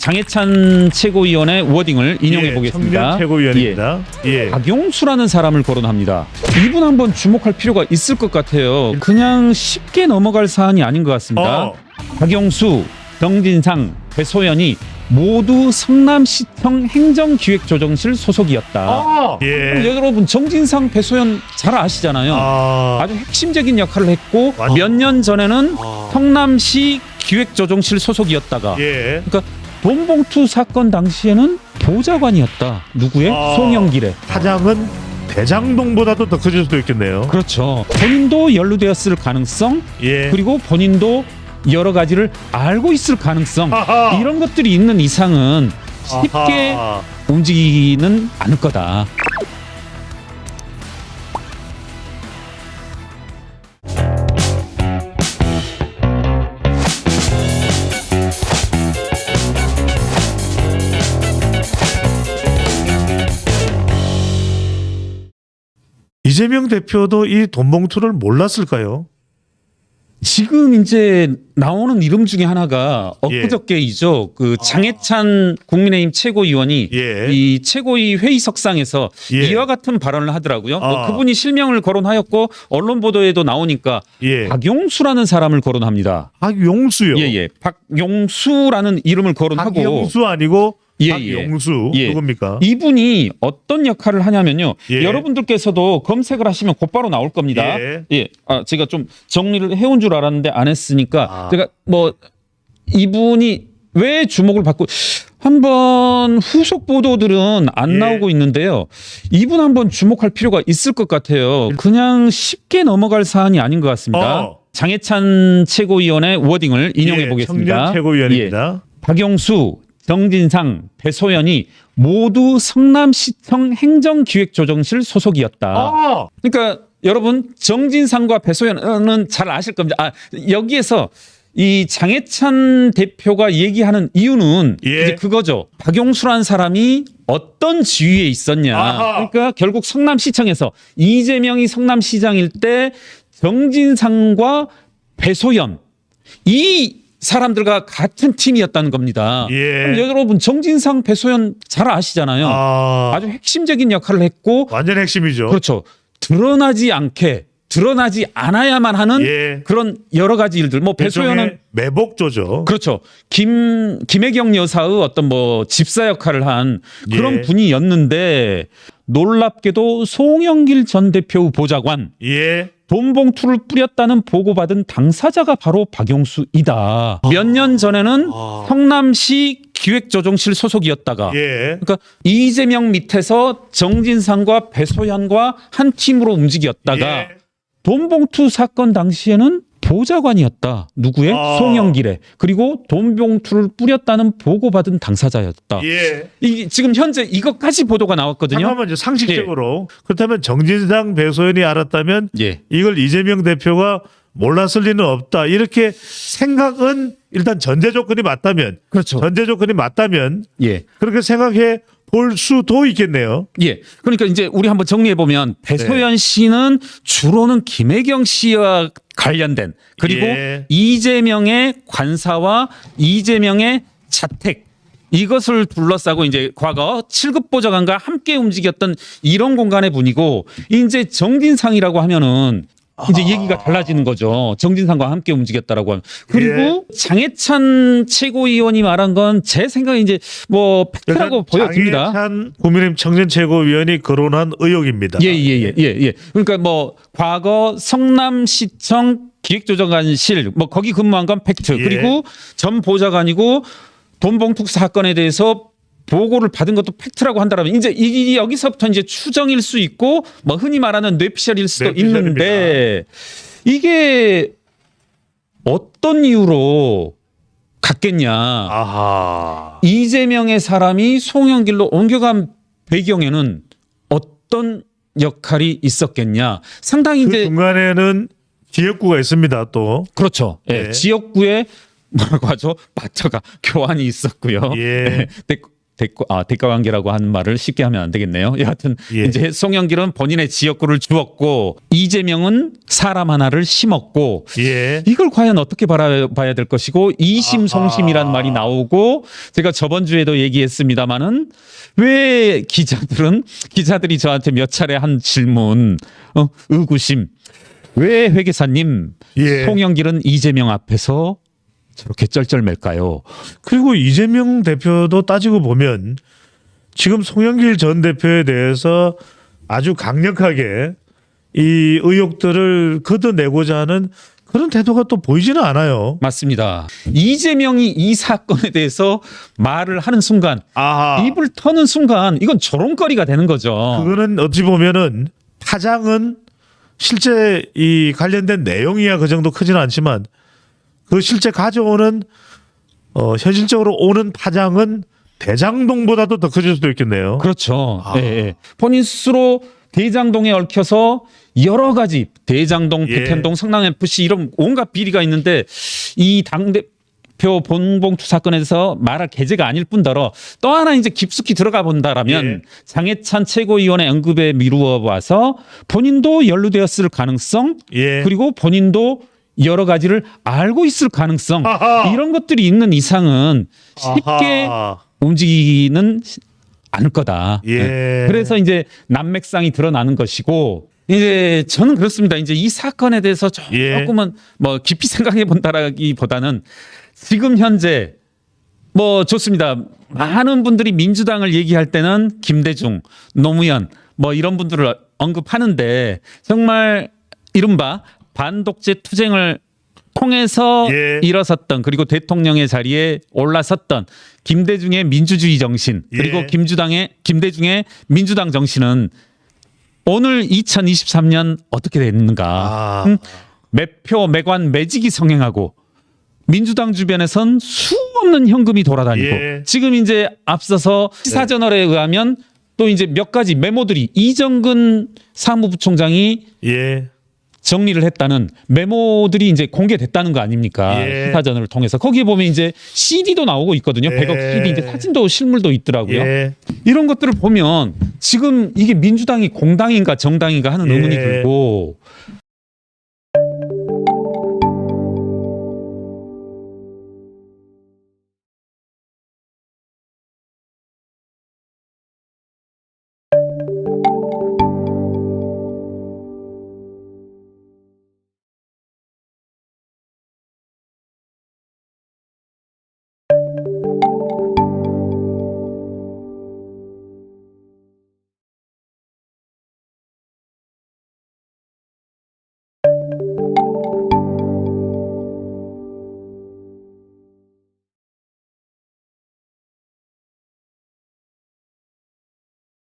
장해찬 최고위원의 워딩을 인용해 보겠습니다. 청년 최고위원입니다. 예. 박용수라는 사람을 거론합니다. 이분 한번 주목할 필요가 있을 것 같아요. 그냥 쉽게 넘어갈 사안이 아닌 것 같습니다. 박용수, 정진상, 배소연이 모두 성남시청 행정기획조정실 소속이었다. 예. 여러분 정진상, 배소연 잘 아시잖아요. 아주 핵심적인 역할을 했고 맞아. 몇 년 전에는 성남시 기획조정실 소속이었다가 예. 그러니까 돈봉투 사건 당시에는 보좌관이었다. 누구의? 송영길의. 사장은 대장동보다도 더 커질 수도 있겠네요. 그렇죠. 본인도 연루되었을 가능성, 예. 그리고 본인도 여러 가지를 알고 있을 가능성, 아하. 이런 것들이 있는 이상은 쉽게 아하. 움직이는 않을 거다. 이재명 대표도 이 돈봉투를 몰랐을까요? 지금 이제 나오는 이름 중에 하나가 엊그저께이죠. 그 장해찬 국민의힘 최고위원이 예. 이 최고위 회의석상에서 예. 이와 같은 발언을 하더라고요. 뭐 그분이 실명을 거론하였고 언론 보도에도 나오니까 예. 박용수라는 사람을 거론합니다. 박용수요. 예예. 박용수라는 이름을 거론하고 박용수 아니고 예, 박용수 예. 누굽니까? 이분이 어떤 역할을 하냐면요. 예. 여러분들께서도 검색을 하시면 곧바로 나올 겁니다. 예. 제가 좀 정리를 해온 줄 알았는데 안 했으니까 제가 뭐 이분이 왜 주목을 받고 한번 후속 보도들은 안 예. 나오고 있는데요. 이분 한번 주목할 필요가 있을 것 같아요. 그냥 쉽게 넘어갈 사안이 아닌 것 같습니다. 장해찬 최고위원의 워딩을 인용해 예. 보겠습니다. 청년 최고위원입니다. 박용수, 정진상, 배소연이 모두 성남시청 행정기획조정실 소속이었다. 그러니까 여러분 정진상과 배소연은 잘 아실 겁니다. 여기에서 이 장해찬 대표가 얘기하는 이유는 예. 이제 그거죠. 박용수라는 사람이 어떤 지위에 있었냐. 그러니까 결국 성남시청에서 이재명이 성남시장일 때 정진상과 배소연 이 사람들과 같은 팀이었다는 겁니다. 예. 그럼 여러분 정진상, 배소연 잘 아시잖아요. 아주 핵심적인 역할을 했고 완전 핵심이죠. 그렇죠. 드러나지 않아야만 하는 예. 그런 여러 가지 일들. 뭐 배소연은 매복조죠. 그렇죠. 김혜경 여사의 어떤 뭐 집사 역할을 한 그런 예. 분이었는데 놀랍게도 송영길 전 대표의 보좌관 예. 돈봉투를 뿌렸다는 보고받은 당사자가 바로 박용수이다. 몇 년 전에는 성남시 기획조정실 소속이었다가 예. 그러니까 이재명 밑에서 정진상과 배소연과 한 팀으로 움직였다가 예. 돈봉투 사건 당시에는 보좌관이었다. 누구의? 송영길의. 그리고 돈봉투를 뿌렸다는 보고받은 당사자였다. 예. 지금 현재 이것까지 보도가 나왔거든요. 잠깐만요. 상식적으로 그렇다면 정진상, 배소연이 알았다면 예. 이걸 이재명 대표가 몰랐을 리는 없다. 이렇게 생각은 일단 전제 조건이 맞다면, 그렇죠. 전제 조건이 맞다면 예. 그렇게 생각해 볼 수도 있겠네요. 예. 그러니까 이제 우리 한번 정리해 보면 배소연 씨는 주로는 김혜경 씨와 관련된 그리고 예. 이재명의 관사와 이재명의 자택 이것을 둘러싸고 이제 과거 7급 보좌관과 함께 움직였던 이런 공간의 분이고 이제 정진상이라고 하면은 이제 얘기가 달라지는 거죠. 정진상과 함께 움직였다라고 하면. 그리고 장해찬 최고위원이 말한 건 제 생각에 이제 뭐 팩트라고 보여집니다. 장해찬 국민의힘 청년 최고위원이 거론한 의혹입니다. 예. 그러니까 뭐 과거 성남시청 기획조정관실 뭐 거기 근무한 건 팩트. 예. 그리고 전 보좌관이고 돈봉투 사건에 대해서 보고를 받은 것도 팩트라고 한다면 이제 여기서부터 이제 추정일 수 있고 뭐 흔히 말하는 뇌피셜일 수도 있는데 이게 어떤 이유로 갔겠냐. 아하. 이재명의 사람이 송영길로 옮겨간 배경에는 어떤 역할이 있었겠냐. 상당히 그 이제 중간에는 지역구가 있습니다. 또. 그렇죠. 예. 예. 지역구에 뭐라고 하죠? 마처가 교환이 있었고요. 예. 근데 대가 관계라고 하는 말을 쉽게 하면 안 되겠네요. 여하튼 예. 이제 송영길은 본인의 지역구를 주었고 이재명은 사람 하나를 심었고 예. 이걸 과연 어떻게 바라봐야 될 것이고 이심송심이란 말이 나오고 제가 저번 주에도 얘기했습니다마는 왜 기자들이 저한테 몇 차례 한 질문 의구심 왜 회계사님 예. 송영길은 이재명 앞에서 저렇게 쩔쩔맬까요? 그리고 이재명 대표도 따지고 보면 지금 송영길 전 대표에 대해서 아주 강력하게 이 의혹들을 걷어내고자 하는 그런 태도가 또 보이지는 않아요. 맞습니다. 이재명이 이 사건에 대해서 말을 하는 순간 아하. 입을 터는 순간 이건 조롱거리가 되는 거죠. 그거는 어찌 보면은 파장은 실제 이 관련된 내용이야 그 정도 크지는 않지만 그 실제 가져오는 현실적으로 오는 파장은 대장동보다도 더 커질 수도 있겠네요. 그렇죠. 예, 예. 본인 스스로 대장동에 얽혀서 여러 가지 대장동, 예. 백현동, 성남FC 이런 온갖 비리가 있는데 이 당대표 본봉투 사건에 대해서 말할 계제가 아닐 뿐더러 또 하나 이제 깊숙이 들어가 본다라면 예. 장해찬 최고위원의 언급에 미루어 봐서 본인도 연루되었을 가능성 예. 그리고 본인도 여러 가지를 알고 있을 가능성 아하. 이런 것들이 있는 이상은 쉽게 아하. 움직이는 않을 거다. 예. 네. 그래서 이제 난맥상이 드러나는 것이고 이제 저는 그렇습니다. 이제 이 사건에 대해서 예. 조금은 뭐 깊이 생각해 본다라기보다는 지금 현재 뭐 좋습니다. 많은 분들이 민주당을 얘기할 때는 김대중, 노무현 뭐 이런 분들을 언급하는데 정말 이른바 반독재 투쟁을 통해서 예. 일어섰던 그리고 대통령의 자리에 올라섰던 김대중의 민주주의 정신 그리고 예. 김대중의 민주당 정신은 오늘 2023년 어떻게 됐는가? 매표, 매관, 매직이 성행하고 민주당 주변에선 수없는 현금이 돌아다니고 예. 지금 이제 앞서서 시사저널에 의하면 또 이제 몇 가지 메모들이 이정근 사무부총장이 예. 정리를 했다는 메모들이 이제 공개됐다는 거 아닙니까? 예. 시사전을 통해서 거기에 보면 이제 CD도 나오고 있거든요. 예. 100억 CD 이제 사진도 실물도 있더라고요. 예. 이런 것들을 보면 지금 이게 민주당이 공당인가 정당인가 하는 의문이 예. 들고